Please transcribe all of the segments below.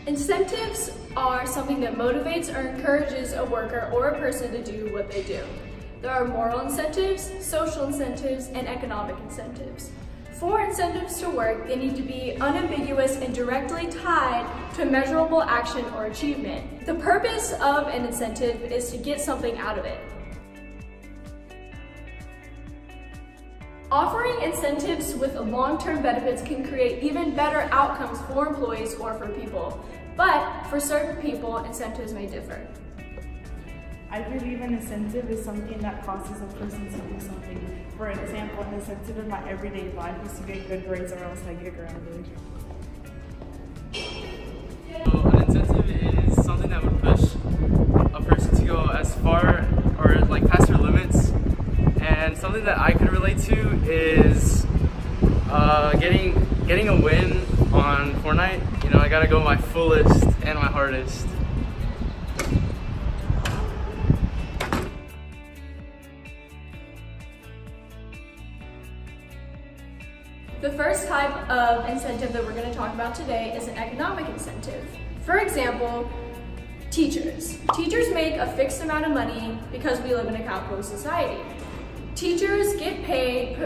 Incentives are something that motivates or encourages a worker or a person to do what they do. There are moral incentives, social incentives, and economic incentives. For incentives to work, they need to be unambiguous and directly tied to a measurable action or achievement. The purpose of an incentive is to get something out of it. Offering incentives with long-term benefits can create even better outcomes for employees or for people. But for certain people, incentives may differ. I believe an incentive is something that causes a person to do something. For example, an incentive in my everyday life is to get good grades or else I get grounded. So an incentive is something that would push a person to go as far or like past their limits. And something that I could relate to is getting a win on Fortnite. You know, I gotta go my fullest and my hardest. The first type of incentive that we're going to talk about today is an economic incentive. For example, teachers. Teachers make a fixed amount of money because we live in a capitalist society. Teachers get paid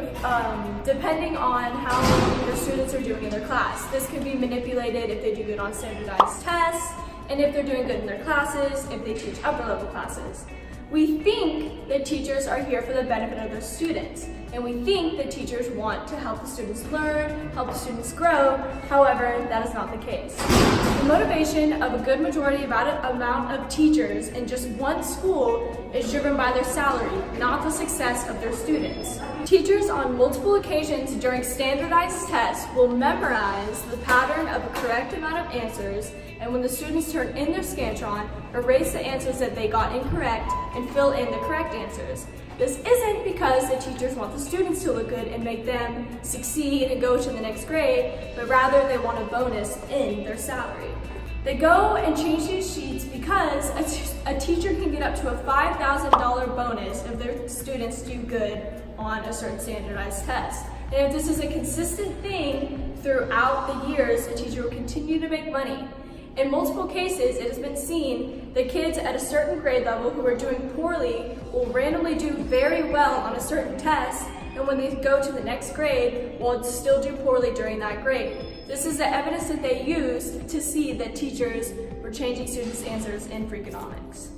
depending on how their students are doing in their class. This can be manipulated if they do good on standardized tests, and if they're doing good in their classes, if they teach upper level classes. We think that teachers are here for the benefit of their students, and we think that teachers want to help the students learn, help the students grow. However, that is not the case. The motivation of a good majority amount of teachers in just one school is driven by their salary, not the success of their students. Teachers on multiple occasions during standardized tests will memorize the pattern of a correct amount of answers, and when the students turn in their Scantron, erase the answers that they got incorrect and fill in the correct answers. This isn't because the teachers want the students to look good and make them succeed and go to the next grade, but rather they want a bonus in their salary. They go and change these sheets because a teacher can get up to a $5,000 bonus if their students do good on a certain standardized test. And if this is a consistent thing throughout the years, a teacher will continue to make money. In multiple cases, it has been seen that kids at a certain grade level who are doing poorly will randomly do very well on a certain test, and when they go to the next grade, will still do poorly during that grade. This is the evidence that they used to see that teachers were changing students' answers in Freakonomics.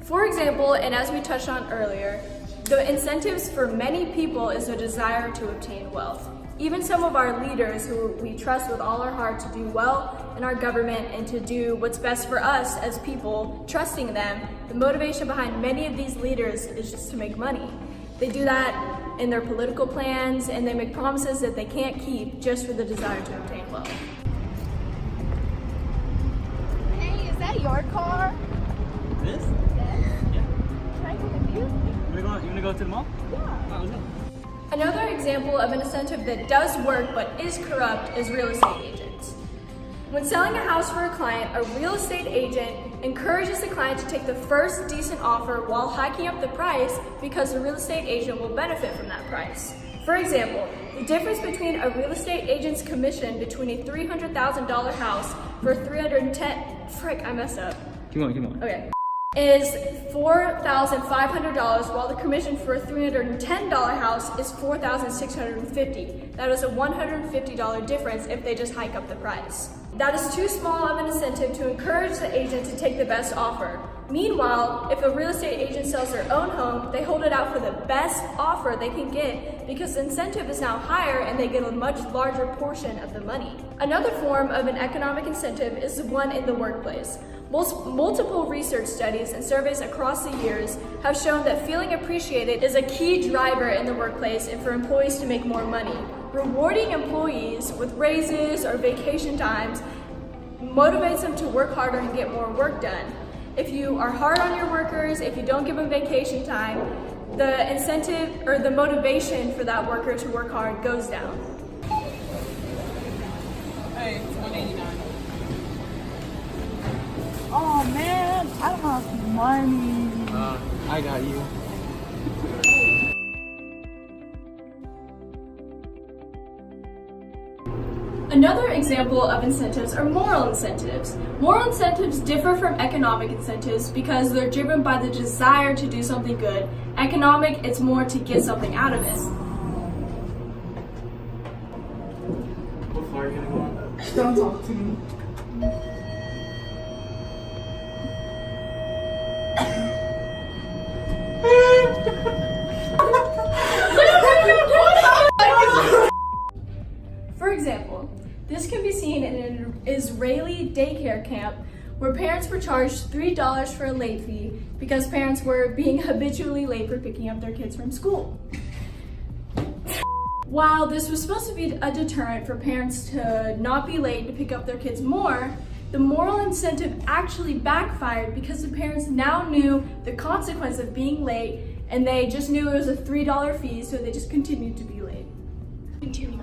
For example, and as we touched on earlier, the incentives for many people is a desire to obtain wealth. Even some of our leaders who we trust with all our heart to do well in our government and to do what's best for us as people, trusting them, the motivation behind many of these leaders is just to make money. They do that in their political plans, and they make promises that they can't keep just for the desire to obtain wealth. Hey, is that your car? This? Yes. Yeah. Can I go with you? You wanna go to the mall? Yeah. Oh, let's go. Another example of an incentive that does work but is corrupt is real estate agents. When selling a house for a client, a real estate agent encourages the client to take the first decent offer while hiking up the price because the real estate agent will benefit from that price. For example, the difference between a real estate agent's commission between a $300,000 house for I messed up. Keep on. Okay. Is $4,500, while the commission for a $310 house is $4,650. That is a $150 difference if they just hike up the price. That is too small of an incentive to encourage the agent to take the best offer. Meanwhile, if a real estate agent sells their own home, they hold it out for the best offer they can get because the incentive is now higher and they get a much larger portion of the money. Another form of an economic incentive is the one in the workplace. Multiple research studies and surveys across the years have shown that feeling appreciated is a key driver in the workplace and for employees to make more money. Rewarding employees with raises or vacation times motivates them to work harder and get more work done. If you are hard on your workers, if you don't give them vacation time, the incentive or the motivation for that worker to work hard goes down. Hey, it's $189. Oh man, I don't have money. I got you. Another example of incentives are moral incentives. Moral incentives differ from economic incentives because they're driven by the desire to do something good. Economic, it's more to get something out of it. What floor are you gonna go on? Don't talk to me. For example, this can be seen in an Israeli daycare camp where parents were charged $3 for a late fee because parents were being habitually late for picking up their kids from school. While this was supposed to be a deterrent for parents to not be late to pick up their kids more, the moral incentive actually backfired because the parents now knew the consequence of being late and they just knew it was a $3 fee, so they just continued to be late. Continue.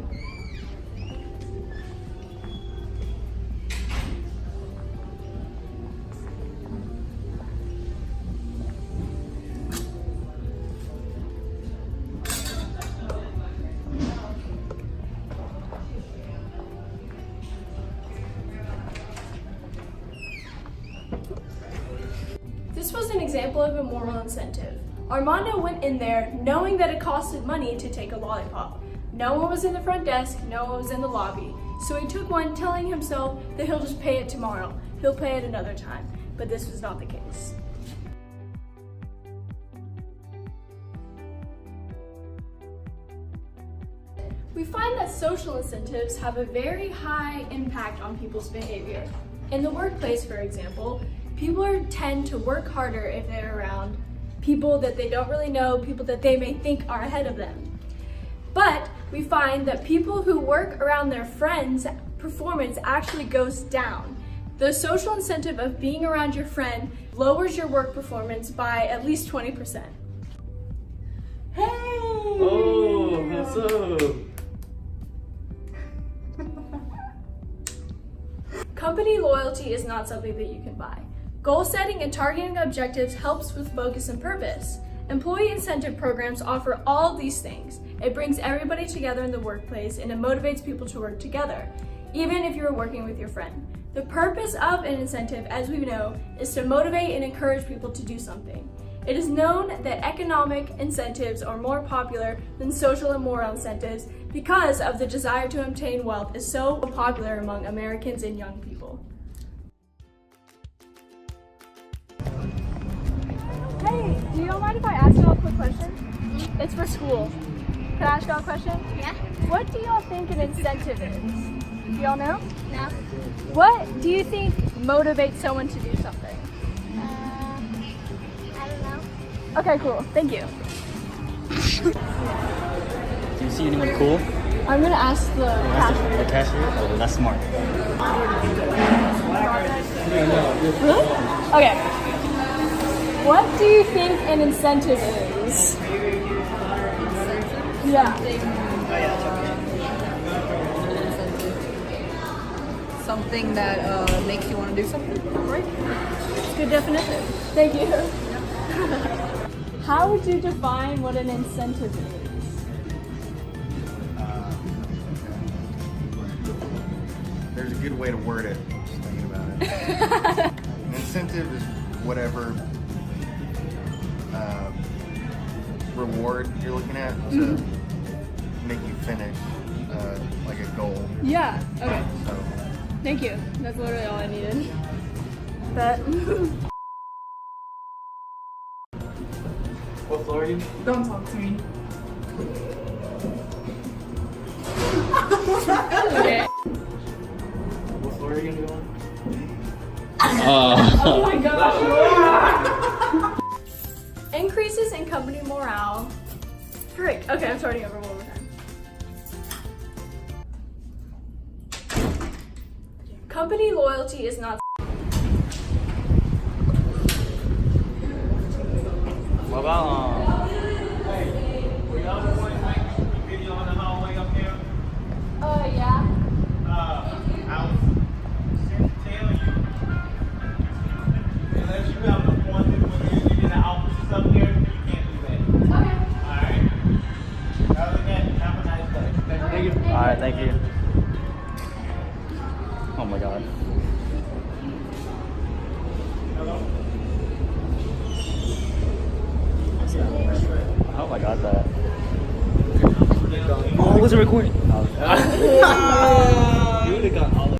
This was an example of a moral incentive. Armando went in there knowing that it costed money to take a lollipop. No one was in the front desk, no one was in the lobby. So he took one, telling himself that he'll just pay it tomorrow. He'll pay it another time. But this was not the case. We find that social incentives have a very high impact on people's behavior. In the workplace, for example, people tend to work harder if they're around people that they don't really know, people that they may think are ahead of them. But we find that people who work around their friends' performance actually goes down. The social incentive of being around your friend lowers your work performance by at least 20%. Hey! Oh, what's up? Company loyalty is not something that you can buy. Goal setting and targeting objectives helps with focus and purpose. Employee incentive programs offer all of these things. It brings everybody together in the workplace and it motivates people to work together, even if you're working with your friend. The purpose of an incentive, as we know, is to motivate and encourage people to do something. It is known that economic incentives are more popular than social and moral incentives because of the desire to obtain wealth is so popular among Americans and young people. Hey, do y'all mind if I ask y'all a quick question? Mm-hmm. It's for school. Can I ask y'all a question? Yeah? What do y'all think an incentive is? Do y'all know? No? What do you think motivates someone to do something? I don't know. Okay, cool. Thank you. Do you see anyone cool? I'm gonna ask the cashier. The cashier? Oh, that's smart. Really? Okay. What do you think an incentive is? Yeah. Something that makes you want to do something, right? Good definition. Thank you. How would you define what an incentive is? There's a good way to word it. Just thinking about it. An incentive is whatever reward you're looking at to make you finish like a goal. Yeah. Okay. So Thank you. That's literally all I needed. But What floor are you? Don't talk to me. okay. What floor are you gonna go on? Oh my gosh. Increases in company morale. Frick. Okay, I'm starting over one more time. Company loyalty is not. What about Yeah. I was telling you, unless you have an appointment when you're in the offices up there, you can't do that. Okay. Alright? Other than that, have a nice day. Alright, thank you. my god. I hope I got that. Oh, was it recording?